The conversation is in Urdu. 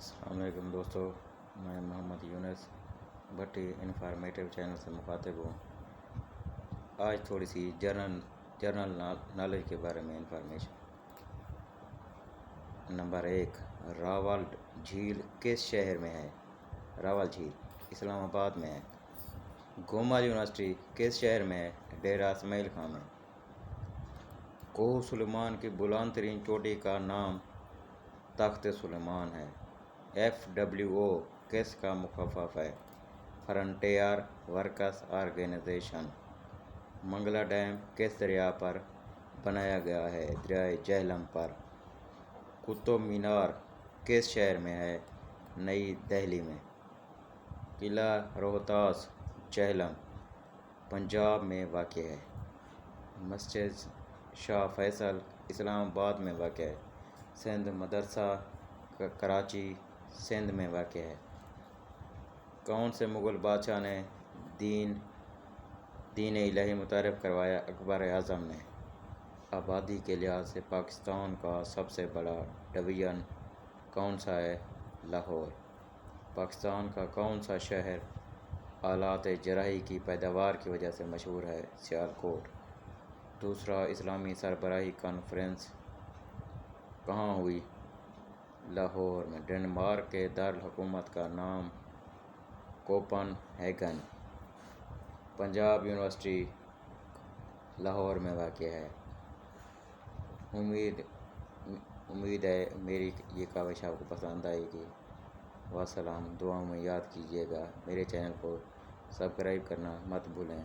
السلام علیکم دوستو، میں محمد یونس بھٹی انفارمیٹیو چینل سے مخاطب ہوں۔ آج تھوڑی سی جنرل نالج کے بارے میں انفارمیشن۔ نمبر 1، راول جھیل کس شہر میں ہے؟ راول جھیل اسلام آباد میں ہے۔ گومل یونیورسٹی کس شہر میں ہے؟ ڈیرہ اسماعیل خان میں۔ کوہ سلیمان کی بلند ترین چوٹی کا نام تخت سلیمان ہے۔ FWO کس کا مخفف ہے؟ Frontier workers organization. Mangla dam کس دریا پر بنایا گیا ہے؟ دریائے جہلم پر۔ قطب مینار کس شہر میں ہے؟ نئی دہلی میں۔ قلعہ روہتاس جہلم، پنجاب میں واقع ہے۔ مسجد شاہ فیصل اسلام آباد میں واقع ہے۔ سندھ مدرسہ کراچی سندھ میں واقع ہے۔ کون سے مغل بادشاہ نے دین الہی متعارف کروایا؟ اکبر اعظم نے۔ آبادی کے لحاظ سے پاکستان کا سب سے بڑا ڈویژن کون سا ہے؟ لاہور۔ پاکستان کا کون سا شہر آلات جراحی کی پیداوار کی وجہ سے مشہور ہے؟ سیالکوٹ۔ دوسرا اسلامی سربراہی کانفرنس کہاں ہوئی؟ لاہور میں۔ ڈنمارک کے دارالحکومت کا نام کوپن ہیگن۔ پنجاب یونیورسٹی لاہور میں واقع ہے۔ امید ہے میری یہ کاوش آپ کو پسند آئے گی۔ وسلام، دعاؤں میں یاد کیجیے گا۔ میرے چینل کو سبسکرائب کرنا مت بھولیں۔